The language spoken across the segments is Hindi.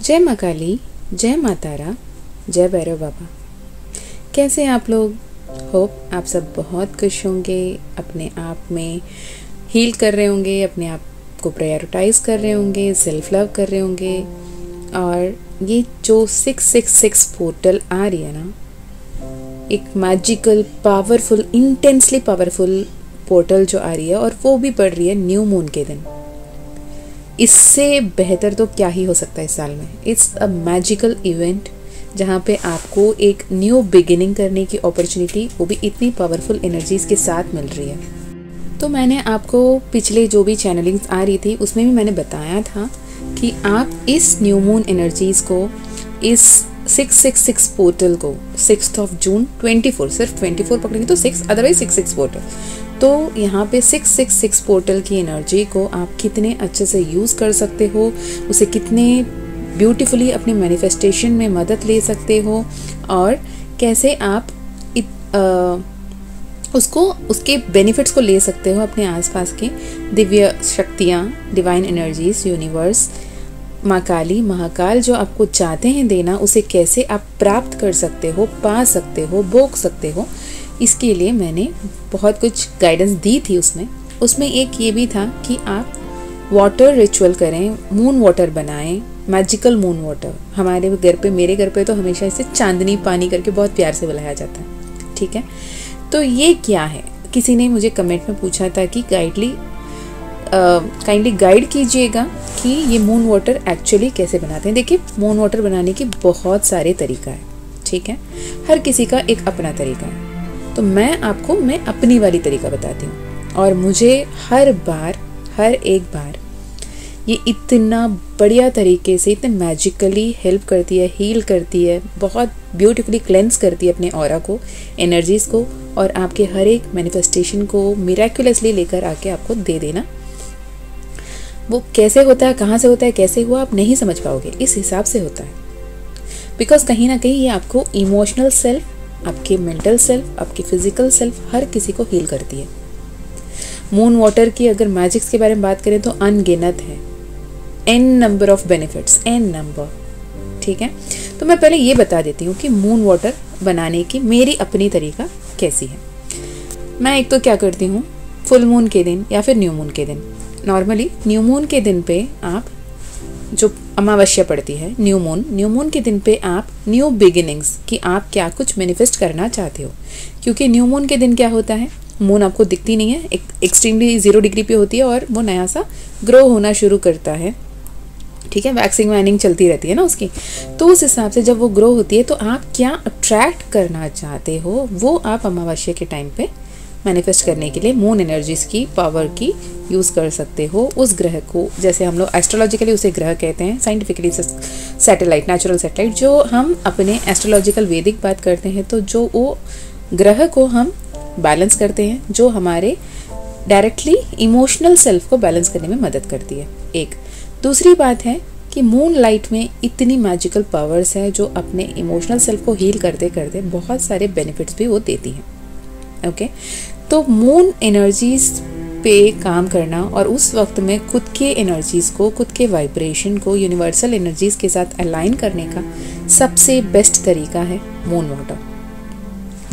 जय माँ काली, जय माँ तारा, जय भैरव बाबा। कैसे हैं आप लोग? होप आप सब बहुत खुश होंगे, अपने आप में हील कर रहे होंगे, अपने आप को प्रायोरिटाइज कर रहे होंगे, सेल्फ लव कर रहे होंगे। और ये जो 666 पोर्टल आ रही है ना, एक magical powerful intensely powerful portal जो आ रही है, और वो भी पड़ रही है न्यू मून के दिन। इससे बेहतर तो क्या ही हो सकता है इस साल में। इट्स अ मैजिकल इवेंट जहाँ पे आपको एक न्यू बिगिनिंग करने की अपॉर्चुनिटी, वो भी इतनी पावरफुल एनर्जीज के साथ मिल रही है। तो मैंने आपको पिछले जो भी चैनलिंग्स आ रही थी उसमें भी मैंने बताया था कि आप इस न्यू मून एनर्जीज को, इस 666 पोर्टल को 6 जून 24, सिर्फ 24 पकड़ेंगे तो 6, अदरवाइज 66 पोर्टल, तो यहाँ पे 666 पोर्टल की एनर्जी को आप कितने अच्छे से यूज़ कर सकते हो, उसे कितने ब्यूटीफुली अपने मैनिफेस्टेशन में मदद ले सकते हो, और कैसे आप उसके बेनिफिट्स को ले सकते हो अपने आसपास के दिव्य शक्तियाँ, डिवाइन एनर्जीज, यूनिवर्स, माँ काली, महाकाल जो आपको चाहते हैं देना, उसे कैसे आप प्राप्त कर सकते हो, पा सकते हो, भोग सकते हो। इसके लिए मैंने बहुत कुछ गाइडेंस दी थी। उसमें एक ये भी था कि आप वाटर रिचुअल करें, मून वाटर बनाएं, मैजिकल मून वाटर। हमारे घर पे, मेरे घर पे तो हमेशा इसे चांदनी पानी करके बहुत प्यार से बुलाया जाता है, ठीक है। तो ये क्या है, किसी ने मुझे कमेंट में पूछा था कि काइंडली गाइड कीजिएगा कि ये मून वाटर एक्चुअली कैसे बनाते हैं। देखिए, मून वाटर बनाने की बहुत सारे तरीका है, ठीक है, हर किसी का एक अपना तरीका है। तो मैं आपको अपनी वाली तरीका बताती हूँ, और मुझे हर एक बार ये इतना बढ़िया तरीके से, इतने मैजिकली हेल्प करती है, हील करती है, बहुत ब्यूटीफुली क्लेंस करती है अपने ऑरा को, एनर्जीज को, और आपके हर एक मैनिफेस्टेशन को मिराक्युलसली लेकर आके आपको दे देना। वो कैसे होता है, कहाँ से होता है, कैसे हुआ, आप नहीं समझ पाओगे। इस हिसाब से होता है बिकॉज कहीं ना कहीं ये आपको इमोशनल सेल्फ, आपके मेंटल सेल्फ, आपकी फिजिकल सेल्फ, हर किसी को हील करती है। मून वाटर की अगर मैजिक्स के बारे में बात करें तो अनगिनत है, n number of benefits, n number, ठीक है। तो मैं पहले ये बता देती हूँ कि मून वाटर बनाने की मेरी अपनी तरीका कैसी है। मैं एक तो क्या करती हूँ, फुल मून के दिन या फिर न्यू मून के दिन, नॉर्मली न्यू मून के दिन पे आप, जो अमावस्या पड़ती है, न्यू मून के दिन पे आप न्यू बिगिनिंग्स कि आप क्या कुछ मैनिफेस्ट करना चाहते हो। क्योंकि न्यू मून के दिन क्या होता है, मून आपको दिखती नहीं है, एक्सट्रीमली 0 डिग्री पे होती है, और वो नया सा ग्रो होना शुरू करता है, ठीक है, वैक्सिंग वाइनिंग चलती रहती है ना उसकी। तो उस हिसाब से जब वो ग्रो होती है तो आप क्या अट्रैक्ट करना चाहते हो, वो आप अमावस्या के टाइम पे मैनिफेस्ट करने के लिए मून एनर्जीज की पावर की यूज़ कर सकते हो। उस ग्रह को, जैसे हम लोग एस्ट्रोलॉजिकली उसे ग्रह कहते हैं, साइंटिफिकली सैटेलाइट, नेचुरल सैटेलाइट, जो हम अपने एस्ट्रोलॉजिकल वैदिक बात करते हैं, तो जो वो ग्रह को हम बैलेंस करते हैं, जो हमारे डायरेक्टली इमोशनल सेल्फ को बैलेंस करने में मदद करती है। एक दूसरी बात है कि मून लाइट में इतनी मैजिकल पावर्स हैं जो अपने इमोशनल सेल्फ को हील करते करते बहुत सारे बेनिफिट्स भी वो देती हैं, ओके। तो मून एनर्जीज पे काम करना और उस वक्त में खुद के एनर्जीज को, खुद के वाइब्रेशन को यूनिवर्सल एनर्जीज के साथ अलाइन करने का सबसे बेस्ट तरीका है मून वाटर।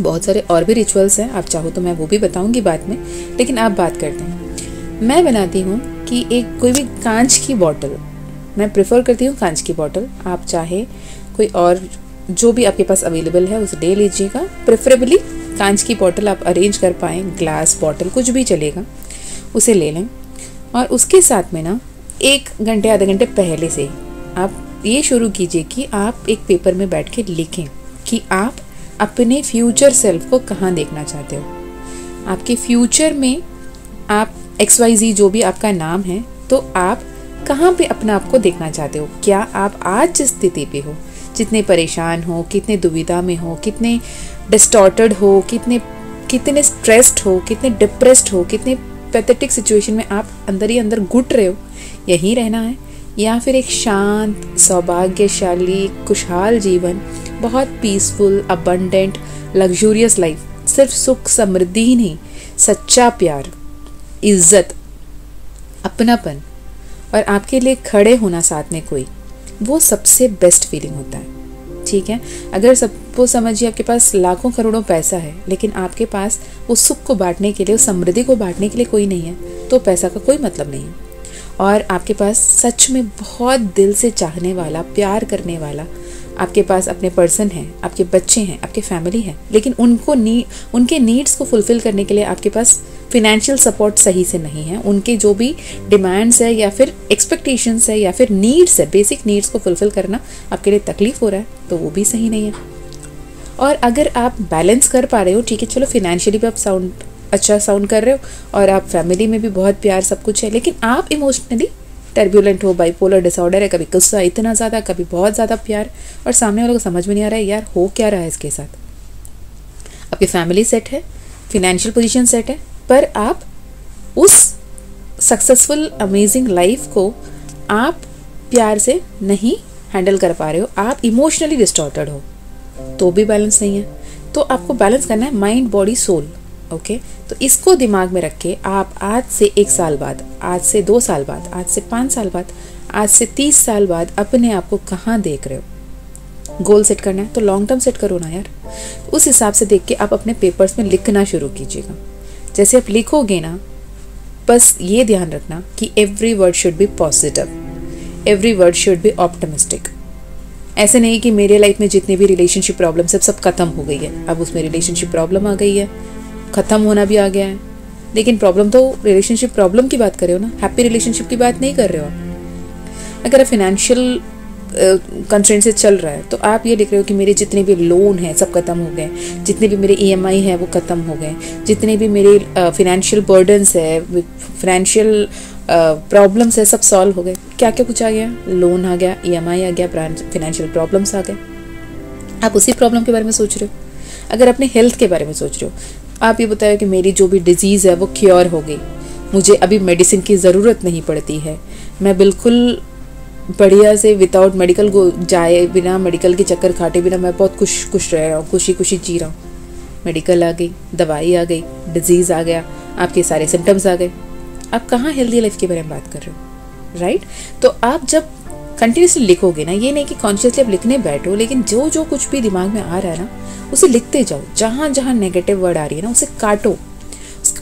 बहुत सारे और भी रिचुअल्स हैं, आप चाहो तो मैं वो भी बताऊंगी बाद में, लेकिन आप बात करते हैं। मैं बनाती हूँ कि एक कोई भी कांच की बॉटल, मैं प्रेफर करती हूँ कांच की बॉटल, आप चाहे कोई और जो भी आपके पास अवेलेबल है उसे ले लीजिएगा। प्रेफरेबली कांच की बॉटल आप अरेंज कर पाएँ, ग्लास बॉटल कुछ भी चलेगा, उसे ले लें। और उसके साथ में ना 1 घंटे आधे घंटे पहले से आप ये शुरू कीजिए कि आप एक पेपर में बैठ के लिखें कि आप अपने फ्यूचर सेल्फ को कहाँ देखना चाहते हो। आपके फ्यूचर में आप XYZ जो भी आपका नाम है, तो आप कहाँ पे अपना आप को देखना चाहते हो। क्या आप आज जिस स्थिति पे हो, जितने परेशान हो, कितने दुविधा में हो, कितने डिस्टॉर्टेड हो, कितने स्ट्रेस्ड हो, कितने डिप्रेस्ड हो, कितने पैथेटिक सिचुएशन में आप अंदर ही अंदर घुट रहे हो, यहीं रहना है, या फिर एक शांत, सौभाग्यशाली, खुशहाल जीवन, बहुत पीसफुल, अबंडेंट, लग्जूरियस लाइफ, सिर्फ सुख समृद्धि ही नहीं, सच्चा प्यार, इज्जत, अपनापन, और आपके लिए खड़े होना साथ में कोई, वो सबसे बेस्ट फीलिंग होता है। ठीक है, अगर सबको समझिए आपके पास लाखों करोड़ों पैसा है लेकिन आपके पास वो सुख को बांटने के लिए, उस समृद्धि को बांटने के लिए कोई नहीं है, तो पैसा का कोई मतलब नहीं है। और आपके पास सच में बहुत दिल से चाहने वाला, प्यार करने वाला आपके पास अपने पर्सन हैं, आपके बच्चे हैं, आपके फैमिली है, लेकिन उनके नीड्स को फुलफिल करने के लिए आपके पास फिनेंशियल सपोर्ट सही से नहीं है, उनके जो भी डिमांड्स है या फिर एक्सपेक्टेशंस है या फिर नीड्स है, बेसिक नीड्स को फुलफिल करना आपके लिए तकलीफ हो रहा है, तो वो भी सही नहीं है। और अगर आप बैलेंस कर पा रहे हो, ठीक है, चलो फिनेंशियली भी आप अच्छा साउंड कर रहे हो और आप फैमिली में भी बहुत प्यार सब कुछ है, लेकिन आप इमोशनली टर्बुलेंट हो, बाइपोलर डिसऑर्डर है, कभी गुस्सा इतना ज़्यादा, कभी बहुत ज़्यादा प्यार, और सामने वालों को समझ में नहीं आ रहा है यार हो क्या रहा है इसके साथ। आपकी फैमिली सेट है, फिनेंशियल पोजीशन सेट है, पर आप उस सक्सेसफुल अमेजिंग लाइफ को आप प्यार से नहीं हैंडल कर पा रहे हो, आप इमोशनली डिस्टॉर्टेड हो, तो भी बैलेंस नहीं है। तो आपको बैलेंस करना है माइंड बॉडी सोल। ओके, तो इसको दिमाग में रख के आप आज से 1 साल बाद, आज से 2 साल बाद, आज से 5 साल बाद, आज से 30 साल बाद अपने आप को कहाँ देख रहे हो। गोल सेट करना है तो लॉन्ग टर्म सेट करो ना यार, उस हिसाब से देख के आप अपने पेपर्स में लिखना शुरू कीजिएगा। जैसे आप लिखोगे ना, बस ये ध्यान रखना कि every word should be positive, every word should be optimistic. ऐसे नहीं कि मेरे लाइफ में जितनी भी रिलेशनशिप प्रॉब्लम सब खत्म हो गई है, अब उसमें रिलेशनशिप प्रॉब्लम आ गई है, खत्म होना भी आ गया है, लेकिन प्रॉब्लम तो रिलेशनशिप प्रॉब्लम की बात कर रहे हो ना, हैप्पी रिलेशनशिप की बात नहीं कर रहे हो। अगर फाइनेंशियल कंस्ट्रेंट से चल रहा है तो आप ये लिख रहे हो कि मेरे जितने भी लोन हैं सब खत्म हो गए, जितने भी मेरे EMI हैं वो खत्म हो गए, जितने भी मेरे फाइनेंशियल बर्डन्स है, फाइनेंशियल प्रॉब्लम्स है, सब सॉल्व हो गए। क्या क्या कुछ आ गया, लोन आ गया, EMI आ गया, फाइनेंशियल प्रॉब्लम्स आ गए। आप उसी प्रॉब्लम के बारे में सोच रहे हो। अगर अपने हेल्थ के बारे में सोच रहे हो, आप ये बताओ कि मेरी जो भी डिजीज़ है वो क्योर हो गई, मुझे अभी मेडिसिन की ज़रूरत नहीं पड़ती है, मैं बिल्कुल बढ़िया से विदाउट मेडिकल को जाए बिना, मेडिकल के चक्कर खाटे बिना मैं बहुत खुश रह रहा हूँ, खुशी खुशी जी रहा हूँ। मेडिकल आ गई, दवाई आ गई, डिजीज़ आ गया, आपके सारे सिम्टम्स आ गए, आप कहाँ हेल्दी लाइफ के बारे में बात कर रहे हो, राइट। तो आप जब कंटिन्यूसली लिखोगे ना, ये नहीं कि कॉन्शियसली आप लिखने बैठो, लेकिन जो जो कुछ भी दिमाग में आ रहा है ना उसे लिखते जाओ। जहाँ जहाँ नेगेटिव वर्ड आ रही है ना उसे काटो,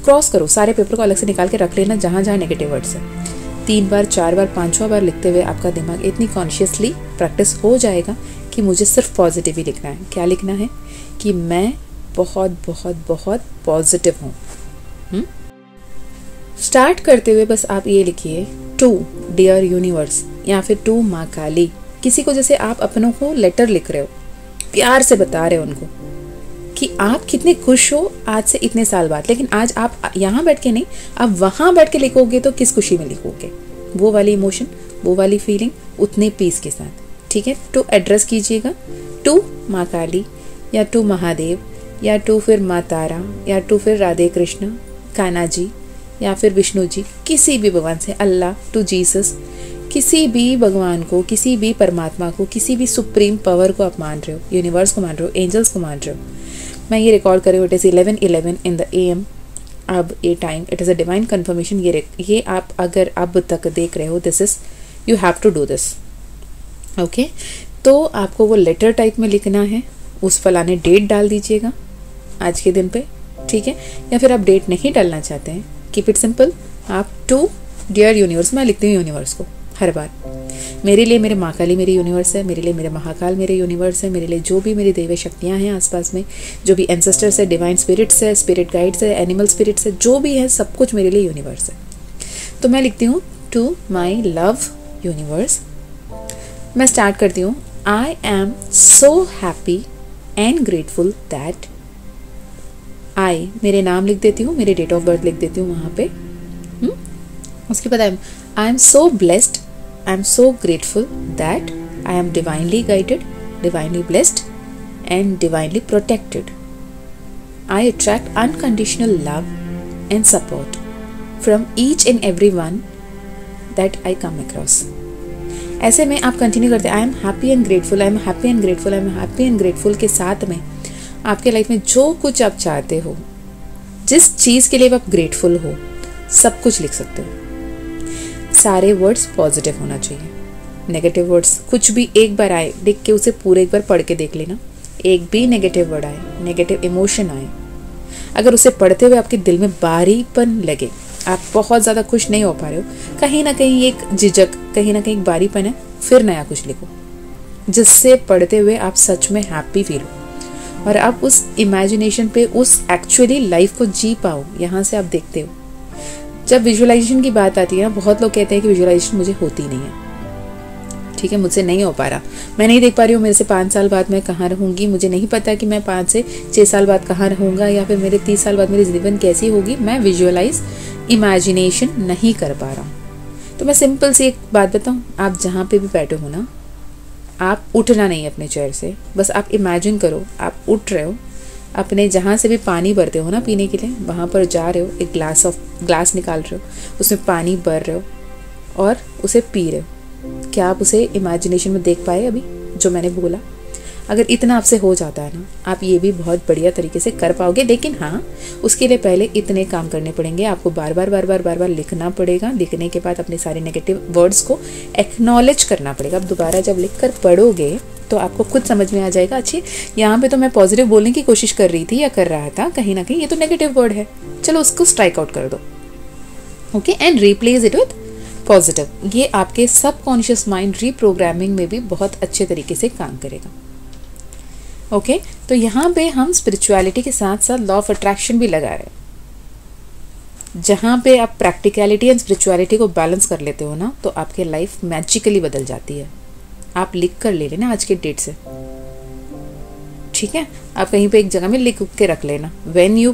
क्रॉस करो, सारे पेपर को अलग से निकाल के रख लेना जहाँ जहाँ नेगेटिव वर्ड्स है। 3 बार 4 बार 5वां बार लिखते हुए आपका दिमाग इतनी कॉन्शियसली प्रैक्टिस हो जाएगा कि मुझे सिर्फ पॉजिटिव ही लिखना है। क्या लिखना है कि मैं बहुत बहुत बहुत पॉजिटिव हूँ। स्टार्ट करते हुए बस आप ये लिखिए, टू डियर यूनिवर्स या फिर टू माँ काली। किसी को जैसे आप अपनों को लेटर लिख रहे हो, प्यार से बता रहे हो उनको कि आप कितने खुश हो आज से इतने साल बाद, लेकिन आज आप यहाँ बैठ के नहीं, आप वहाँ बैठ के लिखोगे तो किस खुशी में लिखोगे, वो वाली इमोशन, वो वाली फीलिंग, उतने पीस के साथ। ठीक है, टू एड्रेस कीजिएगा, टू माँ काली या टू महादेव या टू फिर माँ तारा या टू फिर राधे कृष्ण, कान्हा जी या फिर विष्णु जी, किसी भी भगवान से, अल्लाह, टू जीसस, किसी भी भगवान को, किसी भी परमात्मा को, किसी भी सुप्रीम पावर को आप मान रहे हो, यूनिवर्स को मान रहे हो, एंजल्स को मान रहे हो। मैं ये रिकॉर्ड कर रही हूँ, it is 11:11 in the AM। अब ये time, it is a divine confirmation. ये आप अगर अब तक देख रहे हो, this is, you have to do this. Okay, तो आपको वो लेटर टाइप में लिखना है, उस फलाने डेट डाल दीजिएगा आज के दिन पे, ठीक है। या फिर आप डेट नहीं डालना चाहते हैं, कीप इट सिंपल, आप टू डियर यूनिवर्स, मैं लिखती हूँ यूनिवर्स को हर बार। मेरे लिए मेरे माँ काली मेरी यूनिवर्स है, मेरे लिए मेरे महाकाल मेरे यूनिवर्स है, मेरे लिए जो भी मेरी दैवीय शक्तियाँ हैं आसपास में, जो भी एंसेस्टर्स है, डिवाइन स्पिरिट्स है, स्पिरिट गाइड्स है, एनिमल स्पिरिट्स है, जो भी है सब कुछ मेरे लिए यूनिवर्स है। तो मैं लिखती हूँ टू माई लव यूनिवर्स। मैं स्टार्ट करती हूँ, I am so happy and grateful that I, मेरे नाम लिख देती हूँ, मेरे डेट ऑफ बर्थ लिख देती हूँ वहाँ पे। उसके बाद I am so blessed, I am so grateful that I am divinely guided, divinely blessed, and divinely protected. I attract unconditional love and support from each and every one that I come across. ऐसे में आप कंटिन्यू करते, I am happy and grateful, I am happy and grateful, I am happy and grateful के साथ में आपके लाइफ में जो कुछ आप चाहते हो, जिस चीज़ के लिए आप ग्रेटफुल हो, सब कुछ लिख सकते हो। सारे वर्ड्स पॉजिटिव होना चाहिए। नेगेटिव वर्ड्स कुछ भी एक बार आए, देख के उसे पूरे एक बार पढ़ के देख लेना। एक भी नेगेटिव वर्ड आए, नेगेटिव इमोशन आए, अगर उसे पढ़ते हुए आपके दिल में बारीपन लगे, आप बहुत ज़्यादा खुश नहीं हो पा रहे हो, कहीं ना कहीं एक झिझक, कहीं ना कहीं एक बारीपन है, फिर नया कुछ लिखो जिससे पढ़ते हुए आप सच में हैप्पी फील हो और आप उस इमेजिनेशन पे उस एक्चुअली लाइफ को जी पाओ। यहाँ से आप देखते हो। जब विजुअलाइजेशन की बात आती है ना, बहुत लोग कहते हैं कि विजुअलाइजेशन मुझे होती नहीं है, ठीक है, मुझसे नहीं हो पा रहा, मैं नहीं देख पा रही हूँ मेरे से 5 साल बाद मैं कहाँ रहूँगी, मुझे नहीं पता कि मैं 5 से 6 साल बाद कहाँ रहूँगा, या फिर मेरे 30 साल बाद मेरी जीवन कैसी होगी, मैं विजुअलाइज इमेजिनेशन नहीं कर पा रहा हूँ। तो मैं सिंपल सी एक बात बताऊँ, आप जहाँ पे भी बैठे हो ना, आप उठना नहीं अपने चेयर से, बस आप इमेजिन करो आप उठ रहे हो, अपने जहाँ से भी पानी भरते हो ना पीने के लिए, वहाँ पर जा रहे हो, एक ग्लास निकाल रहे हो, उसमें पानी भर रहे हो और उसे पी रहे हो। क्या आप उसे इमेजिनेशन में देख पाए अभी जो मैंने बोला? अगर इतना आपसे हो जाता है ना, आप ये भी बहुत बढ़िया तरीके से कर पाओगे। लेकिन हाँ, उसके लिए पहले इतने काम करने पड़ेंगे, आपको बार बार लिखना पड़ेगा। लिखने के बाद अपने सारे नेगेटिव वर्ड्स को एक्नॉलेज करना पड़ेगा। अब दोबारा जब लिख कर पढ़ोगे तो आपको खुद समझ में आ जाएगा, अच्छी यहाँ पे तो मैं पॉजिटिव बोलने की कोशिश कर रही थी या कर रहा था, कहीं ना कहीं ये तो नेगेटिव वर्ड है, चलो उसको स्ट्राइक आउट कर दो। Okay, and replace it with positive. ये आपके सबकॉन्शियस माइंड रीप्रोग्रामिंग में भी बहुत अच्छे तरीके से काम करेगा। ओके, तो यहाँ पे हम स्पिरिचुअलिटी के साथ साथ लॉ ऑफ अट्रैक्शन भी लगा रहे हैं। जहाँ पे आप प्रैक्टिकलिटी एंड स्पिरिचुअलिटी को बैलेंस कर लेते हो ना, तो आपकी लाइफ मैजिकली बदल जाती है। आप लिख कर ले लेना आज के डेट से, ठीक है, आप कहीं पे एक जगह में लिख के रख लेना। When you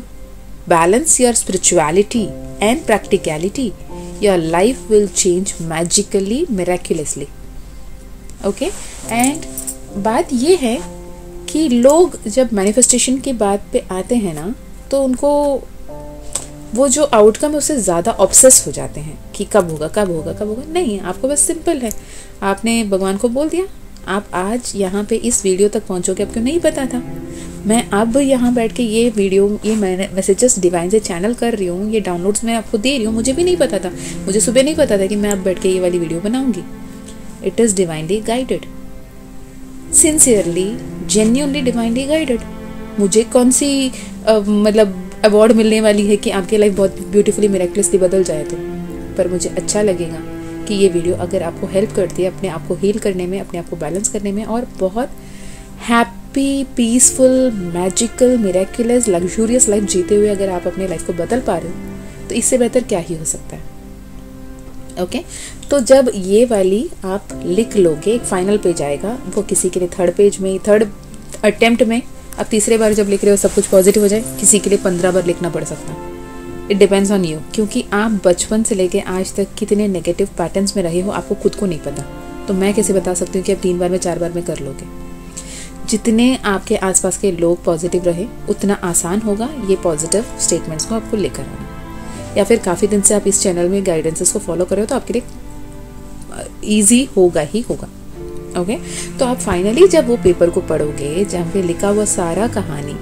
balance your spirituality and practicality, your life will change magically, miraculously. Okay, and बात ये है कि लोग जब मैनिफेस्टेशन की बात पे आते हैं ना, तो उनको वो जो आउटकम है उससे ज़्यादा ऑब्सेस हो जाते हैं कि कब होगा कब होगा कब होगा। नहीं, आपको बस सिंपल है, आपने भगवान को बोल दिया, आप आज यहाँ पे इस वीडियो तक पहुँचोगे। आपको नहीं पता था, मैं अब यहाँ बैठ के ये वीडियो, ये मैंने मैसेजेस डिवाइन से चैनल कर रही हूँ, ये डाउनलोड्स मैं आपको दे रही हूँ। मुझे भी नहीं पता था, मुझे सुबह नहीं पता था कि मैं अब बैठ के ये वाली वीडियो बनाऊँगी। It is divinely guided, sincerely, genuinely divinely guided. मुझे कौन सी मतलब अवार्ड मिलने वाली है कि आपकी लाइफ बहुत ब्यूटीफुली मिरेक्युलसली बदल जाए तो, पर मुझे अच्छा लगेगा कि ये वीडियो अगर आपको हेल्प करती है अपने आप को हील करने में, अपने आप को बैलेंस करने में, और बहुत happy, peaceful, magical, miraculous, luxurious life जीते हुए अगर आप अपने लाइफ को बदल पा रहे हो, तो इससे बेहतर क्या ही हो सकता है। ओके, तो जब ये वाली आप लिख लोगे, एक फाइनल पेज आएगा, वो किसी के लिए 3rd पेज में, 3rd अटेम्प्ट में, अब तीसरे बार जब लिख रहे हो सब कुछ पॉजिटिव हो जाए, किसी के लिए 15 बार लिखना पड़ सकता है। इट डिपेंड्स ऑन यू, क्योंकि आप बचपन से लेके आज तक कितने नेगेटिव पैटर्न्स में रहे हो आपको खुद को नहीं पता। तो मैं कैसे बता सकती हूँ कि आप 3 बार में 4 बार में कर लोगे? जितने आपके आसपास के लोग पॉजिटिव रहे, उतना आसान होगा ये पॉजिटिव स्टेटमेंट्स को आपको लेकर आना। या फिर काफ़ी दिन से आप इस चैनल में गाइडेंसेस को फॉलो कर रहे हो, तो आपके लिए ईजी होगा ही होगा। ओके, तो आप फाइनली जब वो पेपर को पढ़ोगे, जहाँ पे लिखा हुआ सारा कहानी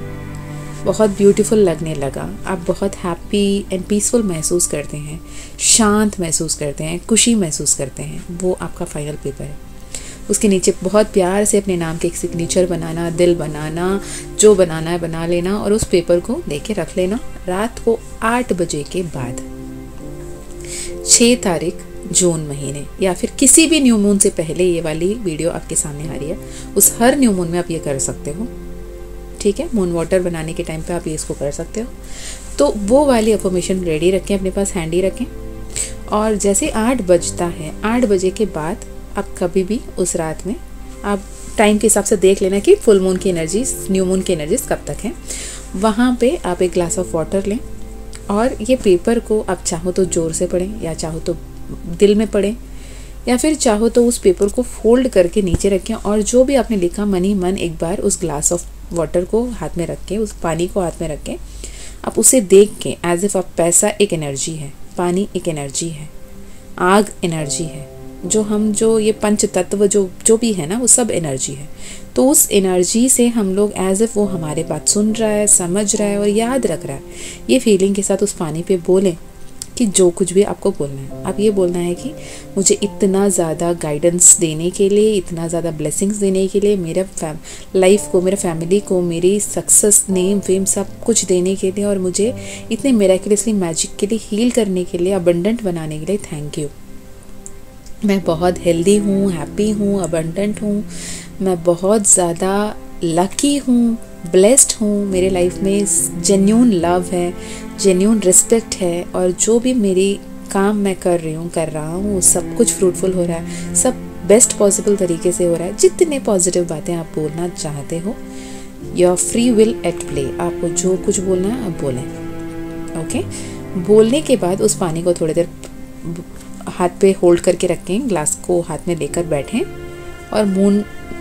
बहुत ब्यूटीफुल लगने लगा, आप बहुत हैप्पी एंड पीसफुल महसूस करते हैं, शांत महसूस करते हैं, खुशी महसूस करते हैं, वो आपका फाइनल पेपर है। उसके नीचे बहुत प्यार से अपने नाम के एक सिग्नेचर बनाना, दिल बनाना, जो बनाना है बना लेना, और उस पेपर को लेके रख लेना। रात को 8 बजे के बाद, 6 तारीख जून महीने, या फिर किसी भी न्यू मून से पहले ये वाली वीडियो आपके सामने आ रही है, उस हर न्यू मून में आप ये कर सकते हो। ठीक है, मून वाटर बनाने के टाइम पे आप ये इसको कर सकते हो। तो वो वाली अफर्मेशन रेडी रखें, अपने पास हैंडी रखें, और जैसे 8 बजता है, 8 बजे के बाद आप कभी भी उस रात में, आप टाइम के हिसाब से देख लेना कि फुल मून की एनर्जीज, न्यू मून की एनर्जीज कब तक हैं। वहाँ पे आप एक ग्लास ऑफ वाटर लें, और ये पेपर को आप चाहो तो ज़ोर से पढ़ें, या चाहो तो दिल में पढ़ें, या फिर चाहो तो उस पेपर को फोल्ड करके नीचे रखें, और जो भी आपने लिखा मन ही मन एक बार उस ग्लास ऑफ वाटर को हाथ में रख के, उस पानी को हाथ में रख के, आप उसे देख के एज इफ आप, पैसा एक एनर्जी है, पानी एक एनर्जी है, आग एनर्जी है, जो ये पंच तत्व जो भी है ना, वो सब एनर्जी है। तो उस एनर्जी से हम लोग एज इफ वो हमारे बात सुन रहा है, समझ रहा है और याद रख रहा है, ये फीलिंग के साथ उस पानी पे बोलें कि जो कुछ भी आपको बोलना है, आप ये बोलना है कि मुझे इतना ज़्यादा गाइडेंस देने के लिए, इतना ज़्यादा ब्लेसिंग्स देने के लिए, मेरा लाइफ को, मेरा फैमिली को, मेरी सक्सेस, नेम, फेम सब कुछ देने के लिए, और मुझे इतने मिरेकलसली मैजिक के लिए हील करने के लिए, अबंडेंट बनाने के लिए थैंक यू। मैं बहुत हेल्दी हूँ, हैप्पी हूँ, अबंडेंट हूँ, मैं बहुत ज़्यादा लकी हूँ, ब्लेस्ड हूँ, मेरे लाइफ में जेन्यून लव है, जेन्यून रिस्पेक्ट है, और जो भी मेरी काम मैं कर रहा हूँ वो सब कुछ फ्रूटफुल हो रहा है, सब बेस्ट पॉसिबल तरीके से हो रहा है। जितने पॉजिटिव बातें आप बोलना चाहते हो, your free will at play, आपको जो कुछ बोलना है आप बोलें। ओके, बोलने के बाद उस पानी को थोड़ी देर हाथ पे होल्ड करके रखें, ग्लास को हाथ में लेकर बैठें, और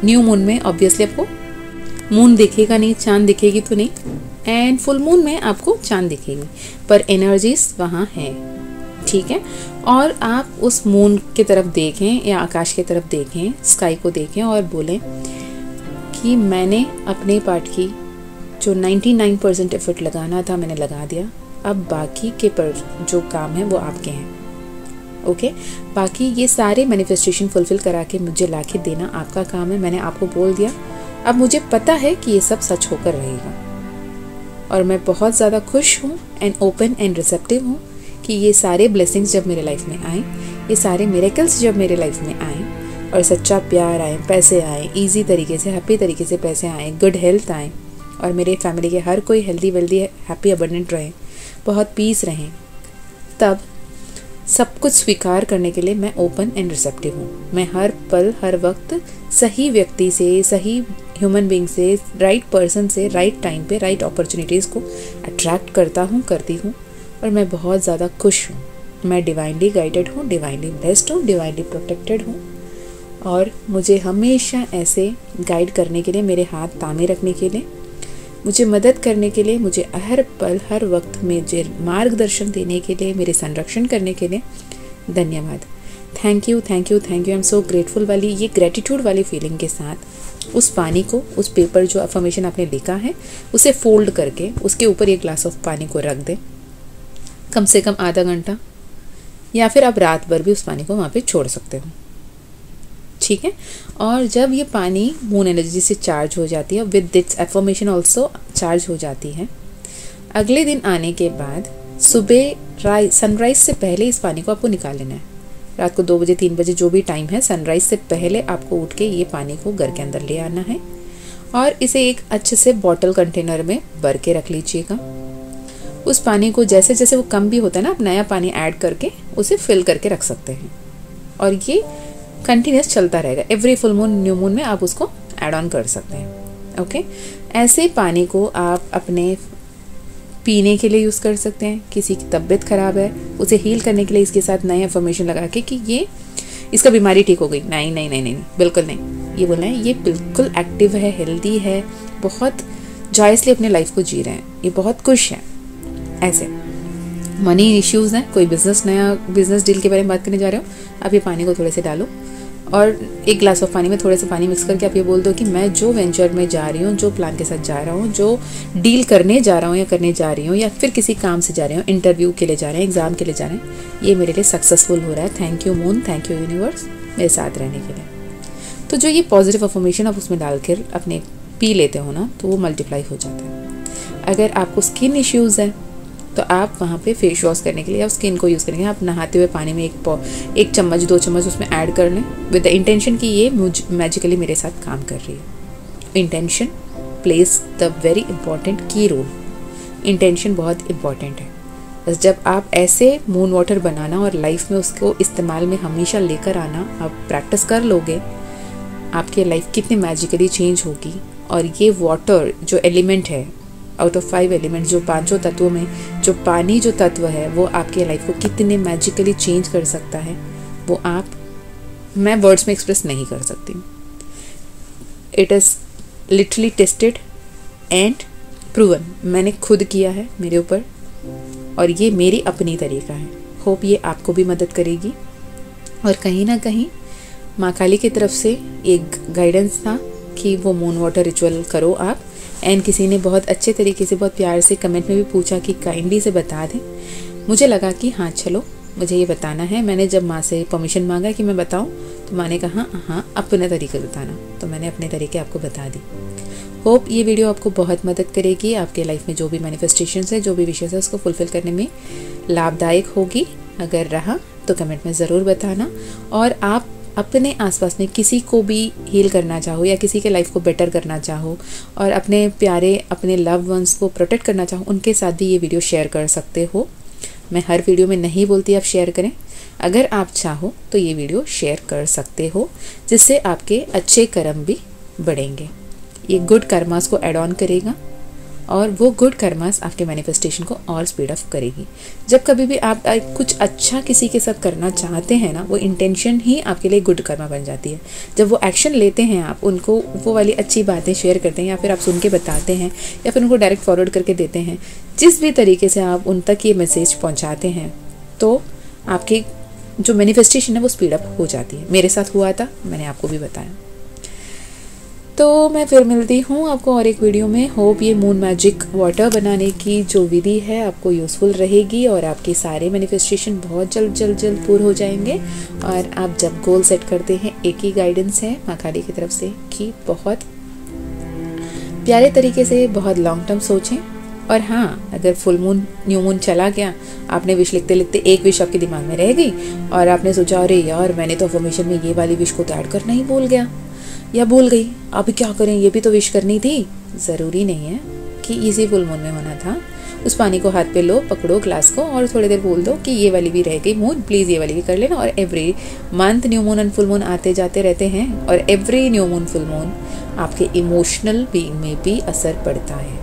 न्यू मून में ऑब्वियसली आपको मून दिखेगा नहीं, चांद दिखेगी तो नहीं, एंड फुल मून में आपको चांद दिखेगी, पर एनर्जीज वहाँ हैं, ठीक है। और आप उस मून की तरफ देखें या आकाश की तरफ देखें, स्काई को देखें और बोलें कि मैंने अपने पार्ट की जो 99% एफर्ट लगाना था मैंने लगा दिया, अब बाकी के पर जो काम है वो आपके हैं। ओके, बाकी ये सारे मैनिफेस्टेशन फुलफिल करा के मुझे ला के देना आपका काम है, मैंने आपको बोल दिया। अब मुझे पता है कि ये सब सच होकर रहेगा, और मैं बहुत ज़्यादा खुश हूँ एंड ओपन एंड रिसेप्टिव हूँ कि ये सारे ब्लेसिंग्स जब मेरे लाइफ में आए, ये सारे मिरेकल्स जब मेरे लाइफ में आए, और सच्चा प्यार आए, पैसे आए, ईजी तरीके से, हैप्पी तरीके से पैसे आए, गुड हेल्थ आए, और मेरे फैमिली के हर कोई हेल्दी वेल्दी हैप्पी अबंडेंट रहे, बहुत पीस रहें, तब सब कुछ स्वीकार करने के लिए मैं ओपन एंड रिसेप्टिव हूँ। मैं हर पल हर वक्त सही व्यक्ति से, सही ह्यूमन बीइंग से, राइट पर्सन से, राइट टाइम पे राइट अपॉर्चुनिटीज़ को अट्रैक्ट करती हूँ, और मैं बहुत ज़्यादा खुश हूँ। मैं डिवाइनली गाइडेड हूँ, डिवाइनली ब्लेस्ड हूँ, डिवाइनली प्रोटेक्टेड हूँ, और मुझे हमेशा ऐसे गाइड करने के लिए, मेरे हाथ थामे रखने के लिए, मुझे मदद करने के लिए, मुझे हर पल हर वक्त मुझे मार्गदर्शन देने के लिए, मेरे संरक्षण करने के लिए धन्यवाद। Thank you, thank you, thank you. I am so grateful वाली, ये ग्रेटिट्यूड वाली फीलिंग के साथ उस पानी को, उस पेपर जो अफर्मेशन आपने लिखा है उसे फोल्ड करके उसके ऊपर एक ग्लास ऑफ पानी को रख दें, कम से कम आधा घंटा, या फिर आप रात भर भी उस पानी को वहाँ पे छोड़ सकते हो, ठीक है। और जब ये पानी मून एनर्जी से चार्ज हो जाती है, with this affirmation also charge हो जाती है, अगले दिन आने के बाद सुबह सनराइज से पहले इस पानी को आपको निकाल लेना है। रात को 2 बजे 3 बजे जो भी टाइम है, सनराइज से पहले आपको उठ के ये पानी को घर के अंदर ले आना है, और इसे एक अच्छे से बॉटल कंटेनर में भर के रख लीजिएगा। उस पानी को जैसे जैसे वो कम भी होता है ना, आप नया पानी ऐड करके उसे फिल करके रख सकते हैं, और ये कंटिन्यूस चलता रहेगा। Every full moon, new moon में आप उसको ऐड ऑन कर सकते हैं। ओके, ऐसे पानी को आप अपने पीने के लिए यूज़ कर सकते हैं। किसी की तबीयत ख़राब है, उसे हील करने के लिए इसके साथ नए इन्फॉर्मेशन लगा के कि ये इसका बीमारी ठीक हो गई, नहीं नहीं नहीं नहीं, नहीं बिल्कुल नहीं। ये बोलना है ये बिल्कुल एक्टिव है, हेल्दी है, बहुत जॉयसली अपने लाइफ को जी रहे हैं, ये बहुत खुश है। ऐसे मनी इश्यूज़ हैं, कोई नया बिजनेस डील के बारे में बात करने जा रहे हो, आप ये पानी को थोड़े से डालो, और एक ग्लास ऑफ पानी में थोड़ा सा पानी मिक्स करके आप ये बोल दो कि मैं जो वेंचर में जा रही हूँ, जो प्लान के साथ जा रहा हूँ, जो डील करने जा रहा हूँ या करने जा रही हूँ, या फिर किसी काम से जा रही हूँ, इंटरव्यू के लिए जा रहे हैं, एग्जाम के लिए जा रहे हैं, ये मेरे लिए सक्सेसफुल हो रहा है। Thank you moon, thank you universe मेरे साथ रहने के लिए। तो जो ये पॉजिटिव अफर्मेशन आप उसमें डाल कर अपने पी लेते हो ना, तो वो मल्टीप्लाई हो जाता है। अगर आपको स्किन इश्यूज़ है तो आप वहाँ पे फेस वॉश करने के लिए आप स्किन को यूज़ करेंगे, आप नहाते हुए पानी में एक चम्मच 2 चम्मच उसमें ऐड कर लें, विद द इंटेंशन कि ये मैजिकली मेरे साथ काम कर रही है। Intention place the very important की रोल। इंटेंशन बहुत इंपॉर्टेंट है। बस जब आप ऐसे मून वाटर बनाना और लाइफ में उसको इस्तेमाल में हमेशा लेकर आना आप प्रैक्टिस कर लोगे, आपकी लाइफ कितनी मैजिकली चेंज होगी। और ये वाटर जो एलिमेंट है, आउट ऑफ 5 एलिमेंट्स, जो 5 तत्वों में जो पानी जो तत्व है, वो आपके लाइफ को कितने मैजिकली चेंज कर सकता है, वो मैं वर्ड्स में एक्सप्रेस नहीं कर सकती। It is literally tested and proven. मैंने खुद किया है मेरे ऊपर, और ये मेरी अपनी तरीका है। होप ये आपको भी मदद करेगी। और कहीं ना कहीं माँ काली की तरफ से एक गाइडेंस था कि वो मून वाटर रिचुअल करो आप। एंड किसी ने बहुत अच्छे तरीके से, बहुत प्यार से कमेंट में भी पूछा कि काइंडली से बता दें मुझे लगा कि हाँ चलो मुझे ये बताना है। मैंने जब माँ से परमिशन मांगा कि मैं बताऊँ, तो माँ ने कहा हाँ अपने तरीके बताना, तो मैंने अपने तरीके आपको बता दी। होप ये वीडियो आपको बहुत मदद करेगी, आपके लाइफ में जो भी मैनिफेस्टेशंस है, जो भी विशेष है, उसको फुलफिल करने में लाभदायक होगी। अगर रहा तो कमेंट में ज़रूर बताना। और आप अपने आसपास में किसी को भी हील करना चाहो या किसी के लाइफ को बेटर करना चाहो और अपने प्यारे अपने लव वंस को प्रोटेक्ट करना चाहो, उनके साथ भी ये वीडियो शेयर कर सकते हो। मैं हर वीडियो में नहीं बोलती आप शेयर करें, अगर आप चाहो तो ये वीडियो शेयर कर सकते हो, जिससे आपके अच्छे कर्म भी बढ़ेंगे। ये गुड कर्मास को ऐड ऑन करेगा और वो गुड कर्मास आपके मैनिफेस्टेशन को और स्पीड अप करेगी। जब कभी भी आप कुछ अच्छा किसी के साथ करना चाहते हैं ना, वो इंटेंशन ही आपके लिए गुड कर्मा बन जाती है। जब वो एक्शन लेते हैं, आप उनको वो वाली अच्छी बातें शेयर करते हैं या फिर आप सुन के बताते हैं या फिर उनको डायरेक्ट फॉरवर्ड करके देते हैं, जिस भी तरीके से आप उन तक ये मैसेज पहुँचाते हैं, तो आपके जो मैनिफेस्टेशन है वो स्पीड अप हो जाती है। मेरे साथ हुआ था, मैंने आपको भी बताया। तो मैं फिर मिलती हूँ आपको और एक वीडियो में। होप ये मून मैजिक वाटर बनाने की जो विधि है आपको यूज़फुल रहेगी और आपके सारे मैनिफेस्टेशन बहुत जल्द पूरे हो जाएंगे। और आप जब गोल सेट करते हैं, एक ही गाइडेंस है माँ काली की तरफ से कि बहुत प्यारे तरीके से बहुत लॉन्ग टर्म सोचें। और हाँ, अगर फुल मून न्यू मून चला गया, आपने विश लिखते लिखते एक विश आपके दिमाग में रह गई और आपने सोचा अरे यार मैंने तो अफर्मेशन में ये वाली विश को तो ऐड करना ही भूल गया या भूल गई, अब क्या करें, ये भी तो विश करनी थी। ज़रूरी नहीं है कि इसी फुल मून में होना था। उस पानी को हाथ पे लो, पकड़ो ग्लास को और थोड़ी देर बोल दो कि ये वाली भी रह गई मून, प्लीज़ ये वाली भी कर लेना। और every month new moon and full moon आते जाते रहते हैं और every new moon full moon आपके इमोशनल बीइंग में भी असर पड़ता है।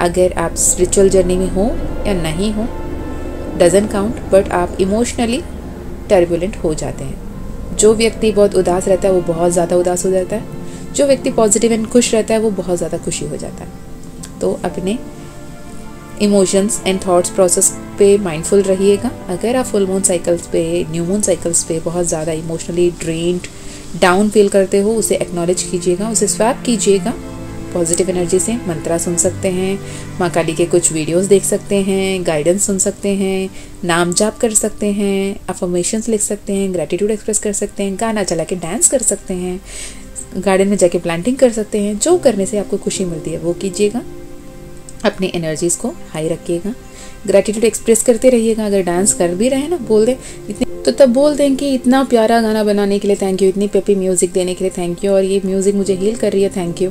अगर आप स्पिरिचुअल जर्नी में हो या नहीं हो डजंट काउंट, बट आप इमोशनली टर्बुलेंट हो जाते हैं। जो व्यक्ति बहुत उदास रहता है वो बहुत ज़्यादा उदास हो जाता है, जो व्यक्ति पॉजिटिव एंड खुश रहता है वो बहुत ज़्यादा खुशी हो जाता है। तो अपने इमोशंस एंड थॉट्स प्रोसेस पे माइंडफुल रहिएगा। अगर आप फुल मून साइकिल्स पे, न्यू मून साइकिल्स पे बहुत ज़्यादा इमोशनली ड्रेन्ड डाउन फील करते हो, उसे एक्नॉलेज कीजिएगा, उसे स्वैप कीजिएगा पॉजिटिव एनर्जी से। मंत्रा सुन सकते हैं, माँ काली के कुछ वीडियोस देख सकते हैं, गाइडेंस सुन सकते हैं, नाम जाप कर सकते हैं, अफर्मेशंस लिख सकते हैं, ग्रैटिट्यूड एक्सप्रेस कर सकते हैं, गाना चला के डांस कर सकते हैं, गार्डन में जाके प्लांटिंग कर सकते हैं। जो करने से आपको खुशी मिलती है वो कीजिएगा। अपनी एनर्जीज़ को हाई रखिएगा, ग्रैटिट्यूड एक्सप्रेस करते रहिएगा। अगर डांस कर भी रहे हैं ना, बोल दें इतने तो तब बोल दें कि इतना प्यारा गाना बनाने के लिए थैंक यू, इतनी पेपी म्यूज़िक देने के लिए थैंक यू, और ये म्यूज़िक मुझे हील कर रही है थैंक यू।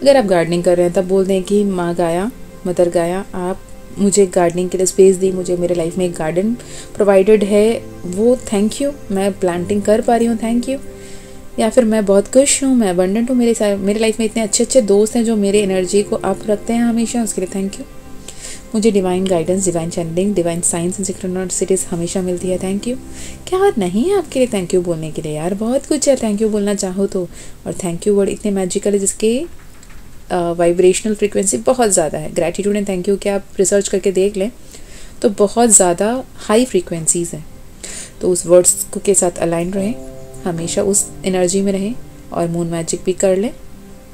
अगर आप गार्डनिंग कर रहे हैं तब बोल दें कि माँ गाया, मदर गाया, आप मुझे गार्डनिंग के लिए स्पेस दी, मुझे मेरे लाइफ में एक गार्डन प्रोवाइडेड है वो थैंक यू, मैं प्लांटिंग कर पा रही हूँ थैंक यू। या फिर मैं बहुत खुश हूँ, मैं अबंडेंट हूँ, मेरे लाइफ में इतने अच्छे अच्छे दोस्त हैं जो मेरे एनर्जी को अप रखते हैं हमेशा, उसके लिए थैंक यू। मुझे divine guidance, divine channelling, divine science and synchronicities हमेशा मिलती है थैंक यू। क्या बात नहीं है आपके लिए थैंक यू बोलने के लिए यार, बहुत कुछ है थैंक यू बोलना चाहो तो। और थैंक यू वर्ड इतने मैजिकल है जिसके वाइब्रेशनल फ्रीक्वेंसी बहुत ज़्यादा है। ग्रैटिट्यूड एंड थैंक यू के आप रिसर्च करके देख लें तो बहुत ज़्यादा हाई फ्रीक्वेंसीज़ हैं। तो उस वर्ड्स के साथ अलाइन रहें, हमेशा उस एनर्जी में रहें और मून मैजिक भी कर लें।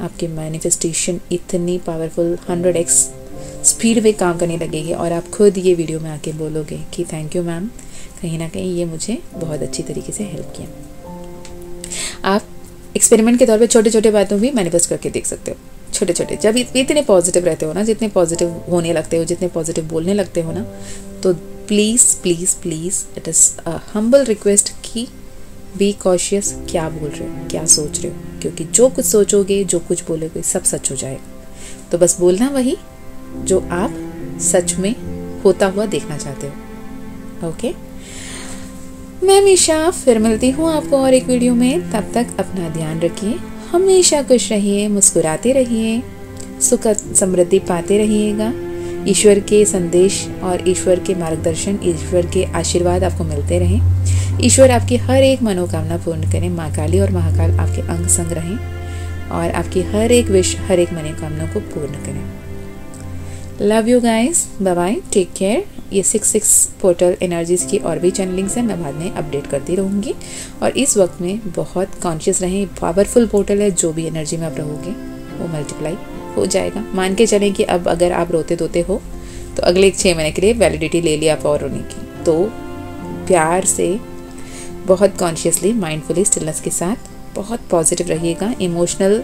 आपकी मैनिफेस्टेशन इतनी पावरफुल 100x स्पीड में काम करने लगेगी और आप खुद ये वीडियो में आके बोलोगे कि थैंक यू मैम, कहीं ना कहीं ये मुझे बहुत अच्छी तरीके से हेल्प किया। आप एक्सपेरिमेंट के तौर पे छोटे छोटे बातों भी मैनिफेस्ट करके देख सकते हो, छोटे छोटे। जब इतने पॉजिटिव रहते हो ना, जितने पॉजिटिव होने लगते हो, जितने पॉजिटिव बोलने लगते हो ना, तो please please please it is a humble request कि बी कॉशियस, क्या बोल रहे हो, क्या सोच रहे हो, क्योंकि जो कुछ सोचोगे, जो कुछ बोलोगे, सब सच हो जाएगा। तो बस बोलना वही जो आप सच में होता हुआ देखना चाहते हो। ओके, मैं हमेशा फिर मिलती हूँ आपको और एक वीडियो में। तब तक अपना ध्यान रखिए, हमेशा खुश रहिए, मुस्कुराते रहिए, सुख समृद्धि पाते रहिएगा। ईश्वर के संदेश और ईश्वर के मार्गदर्शन, ईश्वर के आशीर्वाद आपको मिलते रहें। ईश्वर आपकी हर एक मनोकामना पूर्ण करें। माँ काली और महाकाल आपके अंग संग रहें और आपकी हर एक विश, हर एक मनोकामना को पूर्ण करें। Love you guys, bye bye, take care. ये 6 पोर्टल एनर्जीज़ की और भी चैनलिंग्स हैं, मैं बाद में अपडेट करती रहूँगी। और इस वक्त में बहुत कॉन्शियस रहें, पावरफुल पोर्टल है, जो भी एनर्जी में आप रहोगे वो मल्टीप्लाई हो जाएगा। मान के चलें कि अब अगर आप रोते धोते हो तो अगले 6 महीने के लिए वैलिडिटी ले लिया आप और रोने की। तो प्यार से, बहुत कॉन्शियसली, माइंडफुली, स्टिलनेस के साथ बहुत पॉजिटिव रहिएगा। इमोशनल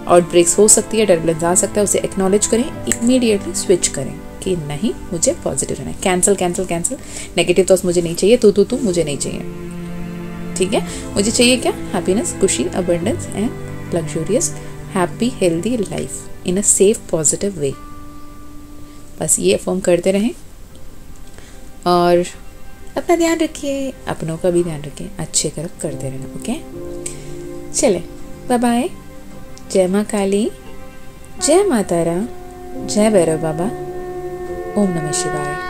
आउटब्रेक्स हो सकती है, टर्बुलेंस आ सकता है, उसे एक्नॉलेज करें, इमीडिएटली स्विच करें कि नहीं, मुझे पॉजिटिव रहना है। Cancel cancel cancel, negative thoughts मुझे नहीं चाहिए, तू मुझे नहीं चाहिए। ठीक है, मुझे चाहिए क्या? हैप्पीनेस, खुशी, abundance and luxurious happy healthy life in a safe positive way. बस ये अफर्म करते रहें और अपना ध्यान रखिए, अपनों का भी ध्यान रखिए, अच्छे कर्म करते रहना। ओके, चले, बाय बाय। जय माँ काली, जय माँ तारा, जय भैरव बाबा, ओम नमः शिवाय।